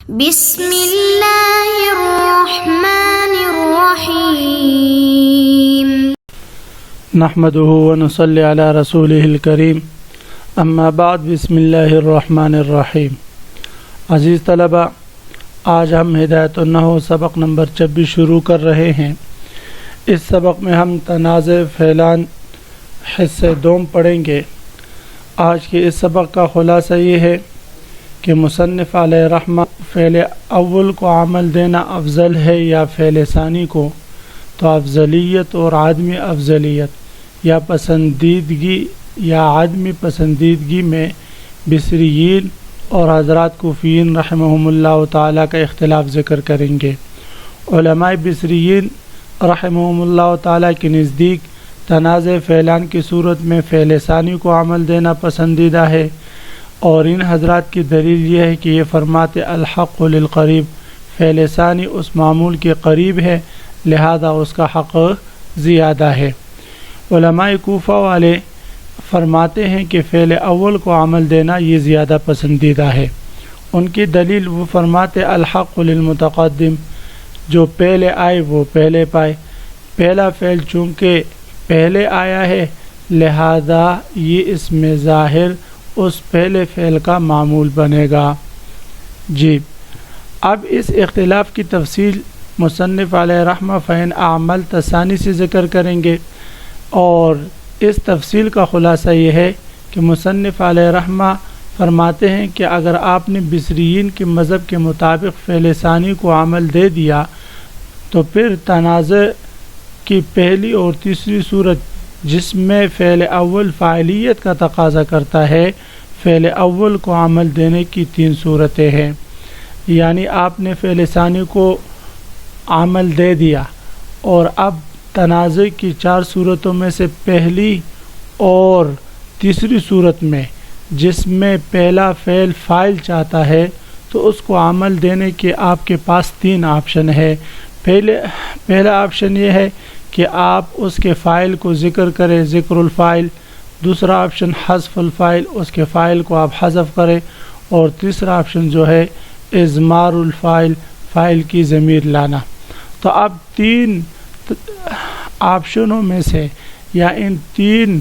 بسم اللہ الرحمن الرحیم نحمده ونصلي على رسوله الكریم اما بعد بسم اللہ الرحمن الرحیم۔ عزیز طلبہ، آج ہم ہدایت النحو سبق نمبر 26 شروع کر رہے ہیں۔ اس سبق میں ہم تنازع فعلان حصے دوم پڑھیں گے۔ آج کے اس سبق کا خلاصہ یہ ہے کہ مصنف علیہ رحمہ فعل اول کو عمل دینا افضل ہے یا فعل ثانی کو، تو افضلیت اور عدمی افضلیت یا پسندیدگی یا عدمی پسندیدگی میں بصریین اور حضرات کوفیین رحمہم اللہ تعالیٰ کا اختلاف ذکر کریں گے۔ علماء بصریین رحمہم اللہ تعالیٰ کے نزدیک تنازع فعلان کی صورت میں فعل ثانی کو عمل دینا پسندیدہ ہے، اور ان حضرات کی دلیل یہ ہے کہ یہ فرماتے الحق للقریب، فعل ثانی اس معمول کے قریب ہے، لہذا اس کا حق زیادہ ہے۔ علماء کوفہ والے فرماتے ہیں کہ فعل اول کو عمل دینا یہ زیادہ پسندیدہ ہے۔ ان کی دلیل وہ فرماتے الحق للمتقدم، جو پہلے آئے وہ پہلے پائے، پہلا فعل چونکہ پہلے آیا ہے لہذا یہ اس میں ظاہر اس پہلے فعل کا معمول بنے گا۔ جی، اب اس اختلاف کی تفصیل مصنف علیہ رحمہ فإن أعملت ثانی سے ذکر کریں گے، اور اس تفصیل کا خلاصہ یہ ہے کہ مصنف علیہ رحمہ فرماتے ہیں کہ اگر آپ نے بصریین کے مذہب کے مطابق فعل ثانی کو عمل دے دیا تو پھر تنازع کی پہلی اور تیسری صورت جس میں فعل اول فاعلیت کا تقاضا کرتا ہے، فعل اول کو عمل دینے کی 3 صورتیں ہیں۔ یعنی آپ نے فعل ثانی کو عمل دے دیا اور اب تنازع کی 4 صورتوں میں سے پہلی اور تیسری صورت میں جس میں پہلا فعل فاعل چاہتا ہے تو اس کو عمل دینے کے آپ کے پاس 3 آپشن ہے۔ پہلا آپشن یہ ہے کہ آپ اس کے فاعل کو ذکر کریں، ذکر الفاعل۔ دوسرا آپشن حذف الفاعل، اس کے فاعل کو آپ حذف کریں، اور تیسرا آپشن جو ہے اضمار الفاعل، فاعل کی ضمیر لانا۔ تو اب 3 آپشنوں میں سے یا ان 3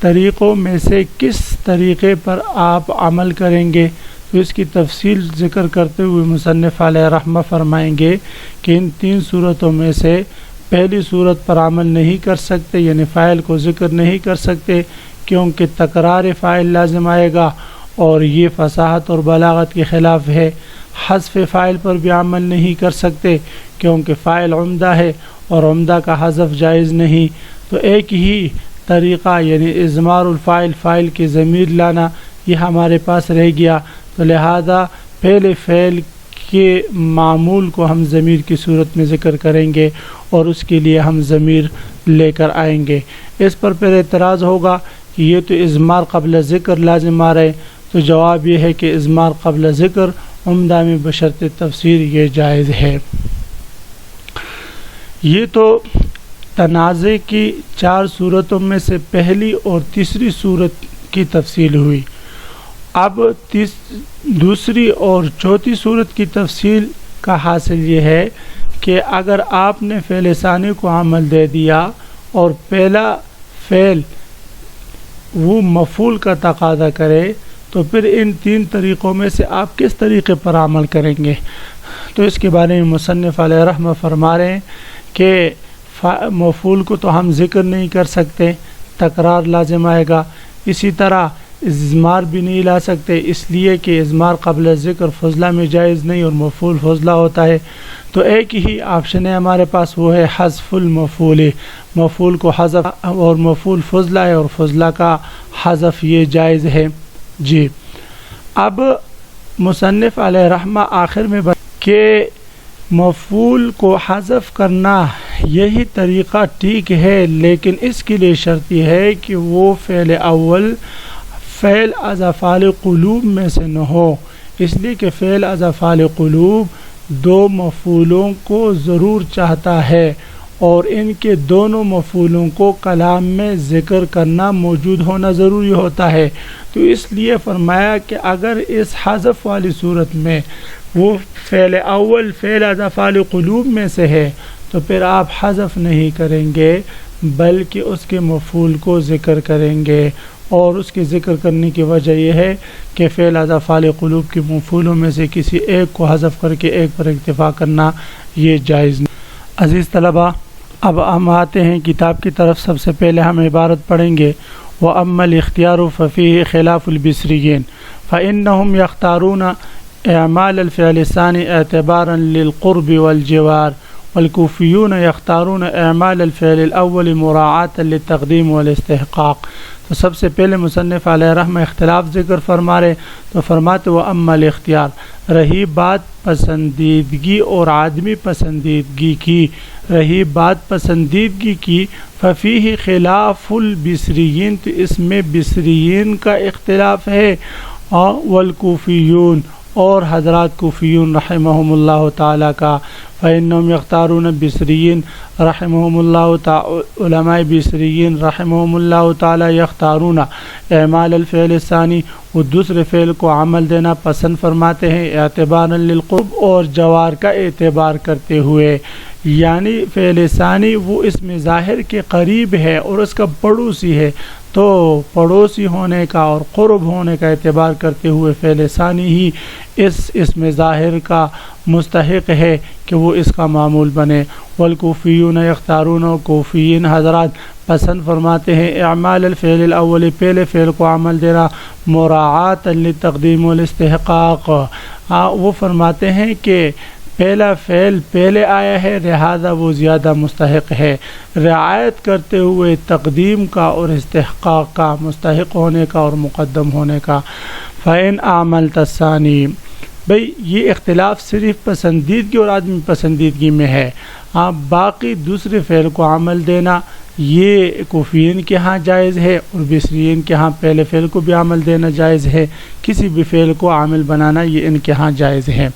طریقوں میں سے کس طریقے پر آپ عمل کریں گے، تو اس کی تفصیل ذکر کرتے ہوئے مصنف علیہ رحمہ فرمائیں گے کہ ان 3 صورتوں میں سے پہلی صورت پر عمل نہیں کر سکتے، یعنی فاعل کو ذکر نہیں کر سکتے کیونکہ تکرار فاعل لازم آئے گا اور یہ فصاحت اور بلاغت کے خلاف ہے۔ حذف فاعل پر بھی عمل نہیں کر سکتے کیونکہ فاعل عمدہ ہے اور عمدہ کا حذف جائز نہیں۔ تو ایک ہی طریقہ یعنی اضمار الفاعل، فاعل کی ضمیر لانا، یہ ہمارے پاس رہ گیا۔ تو لہذا پہلے فعل کے معمول کو ہم ضمیر کی صورت میں ذکر کریں گے اور اس کے لیے ہم ضمیر لے کر آئیں گے۔ اس پر پھر اعتراض ہوگا کہ یہ تو اضمار قبل ذکر لازم آ رہے، تو جواب یہ ہے کہ اضمار قبل ذکر عمدہ میں بشرط تفسیر یہ جائز ہے۔ یہ تو تنازع کی 4 صورتوں میں سے پہلی اور تیسری صورت کی تفصیل ہوئی۔ اب دوسری اور چوتھی صورت کی تفصیل کا حاصل یہ ہے کہ اگر آپ نے فعل ثانی کو عمل دے دیا اور پہلا فعل وہ مفعول کا تقاضا کرے تو پھر ان 3 طریقوں میں سے آپ کس طریقے پر عمل کریں گے، تو اس کے بارے میں مصنف علیہ رحمہ فرما رہے ہیں کہ مفعول کو تو ہم ذکر نہیں کر سکتے، تکرار لازم آئے گا، اسی طرح اضمار بھی نہیں لا سکتے اس لیے کہ اضمار قبل ذکر فضلہ میں جائز نہیں اور مفعول فضلہ ہوتا ہے۔ تو ایک ہی آپشن ہے ہمارے پاس، وہ ہے حذف المفعول، مفعول کو حذف، اور مفعول فضلہ ہے اور فضلہ کا حذف یہ جائز ہے۔ جی، اب مصنف علیہ رحمہ آخر میں کہ مفعول کو حذف کرنا یہی طریقہ ٹھیک ہے، لیکن اس کے لیے شرط یہ ہے کہ وہ فعل اول فعل از افعال قلوب میں سے نہ ہو، اس لیے کہ فعل از افعال قلوب 2 مفعولوں کو ضرور چاہتا ہے اور ان کے دونوں مفعولوں کو کلام میں ذکر کرنا موجود ہونا ضروری ہوتا ہے۔ تو اس لیے فرمایا کہ اگر اس حذف والی صورت میں وہ فعل اول فعل از افعال قلوب میں سے ہے تو پھر آپ حذف نہیں کریں گے بلکہ اس کے مفعول کو ذکر کریں گے، اور اس کے ذکر کرنے کی وجہ یہ ہے کہ فعل از افعال قلوب کے مفعولوں میں سے کسی ایک کو حذف کر کے ایک پر اکتفا کرنا یہ جائز نہیں۔ عزیز طلبہ، اب ہم آتے ہیں کتاب کی طرف۔ سب سے پہلے ہم عبارت پڑھیں گے وَأَمَّا الْاخْتِيَارُ فَفِيهِ خِلَافُ الْبِصْرِيِّينَ فَإِنَّهُمْ يَخْتَارُونَ إِعْمَالَ الْفِعْلِ الثَّانِي اعْتِبَارًا لِلْقُرْبِ وَالْجِوَارِ والكوفيون يختارون اعمال الفعل الاول مراعاة للتقدیم والاستحقاق۔ تو سب سے پہلے مصنف علیہ رحمہ اختلاف ذکر فرما رہے تو فرماتے وہ اما الاختیار، رہی بات پسندیدگی اور عدمی پسندیدگی کی، رہی بات پسندیدگی کی ففیہ خلاف البصریین، تو اس میں بصریین کا اختلاف ہے، والکوفیون اور حضرات کوفیون رحمہم اللہ تعالیٰ کا، فإنہم یختارون بصریین رحمہم اللہ تعالی، علماء بصریین رحمہم اللہ تعالیٰ یختارون اعمال الفعل الثانی، وہ دوسرے فعل کو عمل دینا پسند فرماتے ہیں، اعتبارا للقرب اور جوار کا اعتبار کرتے ہوئے، یعنی فعل ثانی وہ اسم ظاہر کے قریب ہے اور اس کا پڑوسی ہے، تو پڑوسی ہونے کا اور قرب ہونے کا اعتبار کرتے ہوئے فعل ثانی ہی اس اسم ظاہر کا مستحق ہے کہ وہ اس کا معمول بنے۔ والکوفیون یختارون، کوفیین حضرات پسند فرماتے ہیں اعمال الفعل الاول، پہلے فعل کو عمل دینا، مراعاۃ للتقدیم والاستحقاق، وہ فرماتے ہیں کہ پہلا فعل پہلے آیا ہے لہذا وہ زیادہ مستحق ہے، رعایت کرتے ہوئے تقدیم کا اور استحقاق کا، مستحق ہونے کا اور مقدم ہونے کا۔ فَإِنْ أَعْمَلْتَ الثَّانِي، بھئی یہ اختلاف صرف پسندیدگی اور آدمی پسندیدگی میں ہے، باقی دوسرے فعل کو عمل دینا یہ کوفیین کے ہاں جائز ہے اور بصریین کے ہاں پہلے فعل کو بھی عمل دینا جائز ہے، کسی بھی فعل کو عامل بنانا یہ ان کے ہاں جائز ہے۔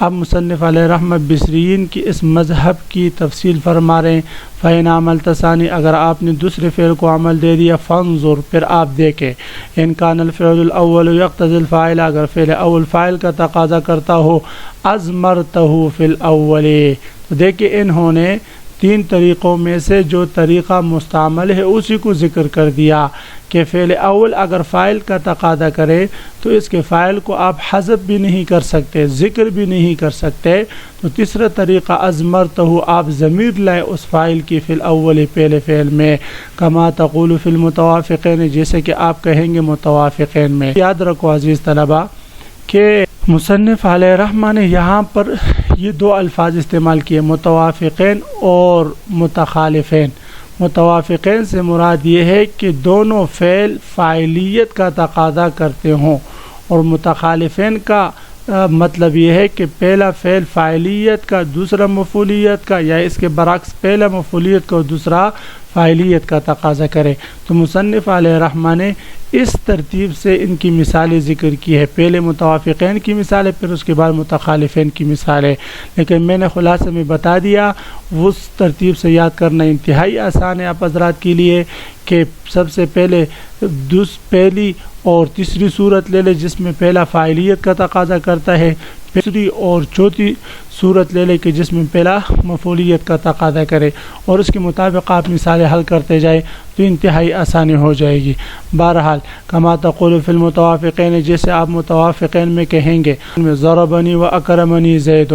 اب مصنف علیہ رحمہ بصریین کی اس مذہب کی تفصیل فرما رہے ہیں، فَإِنْ عَمَلْتَ ثَانِي، اگر آپ نے دوسرے فعل کو عمل دے دیا، فَانْظُرْ، پھر آپ دیکھیں، إِنْ كَانَ الْفِعْلُ الْأَوَّلُ يَقْتَضِي الْفَاعِلَ، اگر فعل اول فاعل کا تقاضا کرتا ہو، أَضْمَرْتَهُ فِي الْأَوَّلِ، تو دیکھیں انہوں نے تین طریقوں میں سے جو طریقہ مستعمل ہے اسی کو ذکر کر دیا کہ فعل اول اگر فاعل کا تقاضا کرے تو اس کے فاعل کو آپ حذف بھی نہیں کر سکتے، ذکر بھی نہیں کر سکتے، تو تیسرا طریقہ ازمرتہ، آپ ضمیر لائے اس فاعل کی فی الاول پہلے فعل میں، کما تقول فی المتوافقین، جیسے کہ آپ کہیں گے متوافقین میں۔ یاد رکھو عزیز طلبہ کہ مصنف علیہ رحمہ نے یہاں پر یہ دو الفاظ استعمال کیے، متوافقین اور متخالفین۔ متوافقین سے مراد یہ ہے کہ دونوں فعل فاعلیت کا تقاضا کرتے ہوں، اور متخالفین کا مطلب یہ ہے کہ پہلا فعل فاعلیت کا دوسرا مفعولیت کا، یا اس کے برعکس پہلا مفعولیت کا اور دوسرا فاعلیت کا تقاضا کرے۔ تو مصنف علیہ رحمہ نے اس ترتیب سے ان کی مثالیں ذکر کی ہے، پہلے متوافقین کی مثالیں، پھر اس کے بعد متخالفین کی مثالیں، لیکن میں نے خلاصے میں بتا دیا، اس ترتیب سے یاد کرنا انتہائی آسان ہے آپ حضرات کے لیے کہ سب سے پہلے پہلی اور تیسری صورت لے لے جس میں پہلا فاعلیت کا تقاضا کرتا ہے، تیسری اور چوتھی صورت لے لے کہ جس میں پہلا مفعولیت کا تقاضا کرے، اور اس کے مطابق آپ مثالیں حل کرتے جائیں تو انتہائی آسانی ہو جائے گی۔ بہرحال کما تقول فی المتوافقین، جیسے آپ متوافقین میں کہیں گے ضربنی و اکرمنی زید،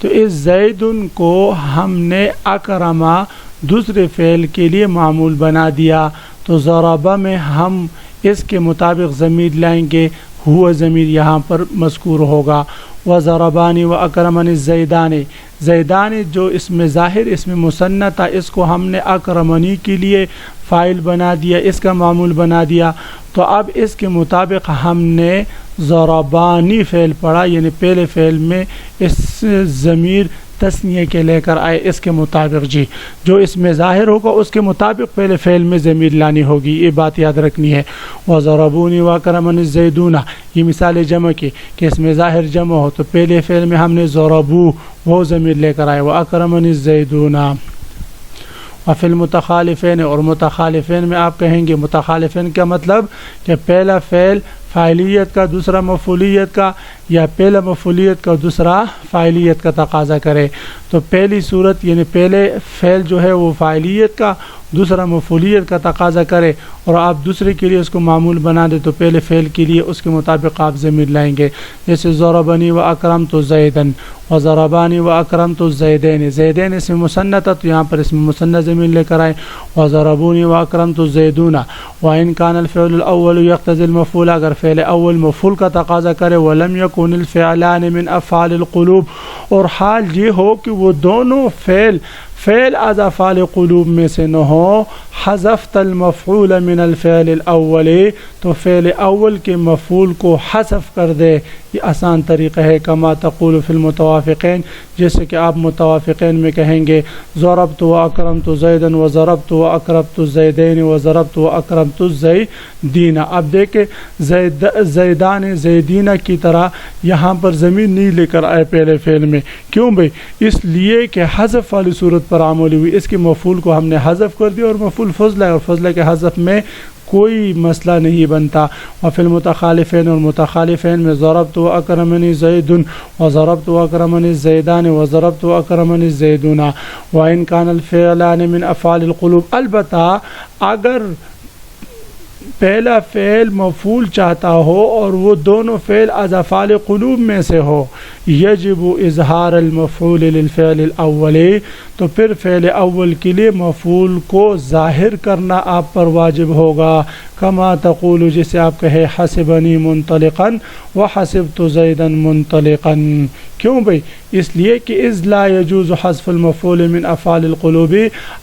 تو اس زید کو ہم نے اکرما دوسرے فعل کے لیے معمول بنا دیا، تو ضربہ میں ہم اس کے مطابق ضمیر لائیں گے، ہوا ضمیر یہاں پر مذکور ہوگا، وضربانی و اکرمنی زیدانی، زیدانی جو اسم ظاہر اسم مثنی تھا اس کو ہم نے اکرمنی کے لیے فاعل بنا دیا، اس کا معمول بنا دیا، تو اب اس کے مطابق ہم نے ضربانی فعل پڑھا، یعنی پہلے فعل میں اس ضمیر تثنیہ کے لے کر آئے، اس کے مطابق جی جو اس میں ظاہر ہوگا اس کے مطابق پہلے فعل میں ضمیر لانی ہوگی، یہ بات یاد رکھنی ہے۔ وَضَرَبُونِ وَأَكْرَمَنِ الزَّيْدُونَ، یہ مثال جمع کی کہ اس میں ظاہر جمع ہو تو پہلے فعل میں ہم نے ضربو وہ ضمیر لے کر آئے، وَأَكْرَمَنِ الزَّيْدُونَ۔ وفی المتخالفین، اور متخالفین میں آپ کہیں گے متخالفین کا مطلب کہ پہلا فعل فاعلیت کا دوسرا مفعولیت کا، یا پہلا مفعولیت کا اور دوسرا فاعلیت کا تقاضا کرے. تو پہلی صورت یعنی پہلے فعل جو ہے وہ فاعلیت کا، دوسرا مفعولیت کا تقاضا کرے، اور آپ دوسرے کے لیے اس کو معمول بنا دیں تو پہلے فعل کے لیے اس کے مطابق آپ ضمیر لائیں گے. جیسے ضربنی و اکرمت زیدن و ضربانی و اکرمت زیدین، زیدین اسم مثنی تھا تو یہاں پر اسم مثنی ضمیر لے کر آئیں. و ضربونی و اکرمت زیدون وان کان الفعل الاول یقتضی المفعول، اگر فعل اول مفعول کا تقاضا کرے، ولم یکن الفعلان من افعال القلوب، اور حال یہ ہو کہ وہ دونوں فعل از افعال قلوب میں سے نہ ہو، حذفت المفعول من الفعل الاول، تو فعل اول کے مفعول کو حذف کر دے. یہ آسان طریقہ ہے. کما تقول فی المتوافقین، جیسے کہ آپ متوافقین میں کہیں گے ضربت و اکرمت زیدن و ضربت و اکرمت زیدین و ضربت و اکرمت زیدین. اب دیکھیں زیدان زیدین کی طرح یہاں پر ضمیر نہیں لے کر آئے پہلے فعل میں. کیوں بھئی؟ اس لیے کہ حذف والی صورت پر عمل ہوئی، اس کے مفعول کو ہم نے حذف کر دیا، اور مفعول فضلہ ہے، اور فضلہ کے حذف میں کوئی مسئلہ نہیں بنتا. وفی المتخالفین، اور متخالفین میں ضربت و اکرمنی زید و ضربت و اکرمنی زیدان و ضربت و اکرمنی زیدون وان کان الفعلان من افعال القلوب. البتہ اگر پہلا فعل مفعول چاہتا ہو اور وہ دونوں فعل از افعال قلوب میں سے ہو، یجب اظہار المفعول للفعل الاول، تو پھر فعل اول کے لیے مفعول کو ظاہر کرنا آپ پر واجب ہوگا. کما تقول، جسے آپ کہے حسبنی منطلقا وحسبت زیدا منطلقا. کیوں بھئی؟ اس لیے کہ اذ لا یجوز حذف المفعول من افعال القلوب،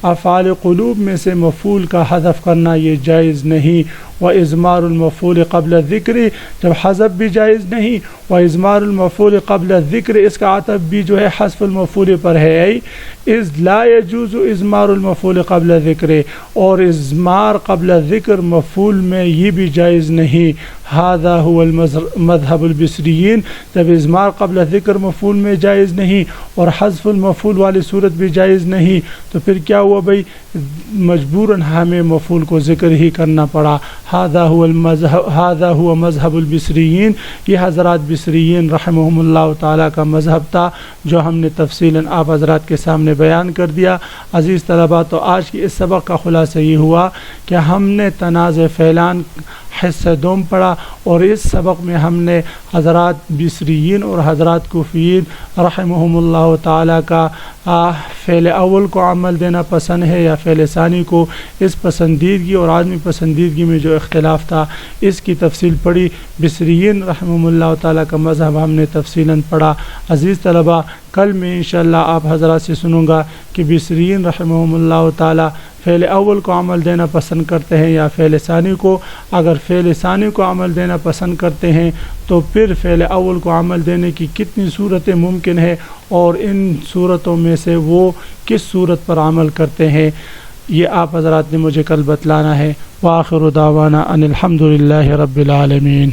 افعال قلوب میں سے مفعول کا حذف کرنا یہ جائز نہیں. وازمار المفعول قبل الذکر، جب حذف بھی جائز نہیں، وازمار المفعول قبل الذکر، اس کا عطف بھی جو ہے حذف المفعول پر ہے. اذ لا یجوز ازمار المفعول قبل الذکر، اور ازمار قبل الذکر مفعول میں یہ بھی جائز نہیں. هذا هو مذهب البصریین. جب ازمار قبل ذکر مفعول میں جائز نہیں اور حذف المفعول والی صورت بھی جائز نہیں، تو پھر کیا ہوا بھائی؟ مجبوراً ہمیں مفعول کو ذکر ہی کرنا پڑا. هذا هو مذهب البصریین. یہ حضرات بصریین رحمہم اللہ تعالیٰ کا مذہب تھا، جو ہم نے تفصیلاً آپ حضرات کے سامنے بیان کر دیا. عزیز طلباء، تو آج کی اس سبق کا خلاصہ یہ ہوا کہ ہم نے تنازع فعلان حصہ دوم پڑھا، اور اس سبق میں ہم نے حضرات بصریین اور حضرات کوفیین رحمہم اللہ تعالیٰ کا فعل اول کو عمل دینا پسند ہے یا فعل ثانی کو، اس پسندیدگی اور عدم پسندیدگی میں جو اختلاف تھا اس کی تفصیل پڑھی. بصریین رحمہم اللہ تعالیٰ کا مذہب ہم نے تفصیلاً پڑھا. عزیز طلباء، کل میں انشاءاللہ آپ حضرات سے سنوں گا کہ بصریین رحمہم اللہ تعالیٰ فعل اول کو عمل دینا پسند کرتے ہیں یا فعل ثانی کو. اگر فعل ثانی کو عمل دینا پسند کرتے ہیں تو پھر فعل اول کو عمل دینے کی کتنی صورتیں ممکن ہیں، اور ان صورتوں میں سے وہ کس صورت پر عمل کرتے ہیں، یہ آپ حضرات نے مجھے کل بتلانا ہے. وآخر دعوانا ان الحمد للہ رب العالمین.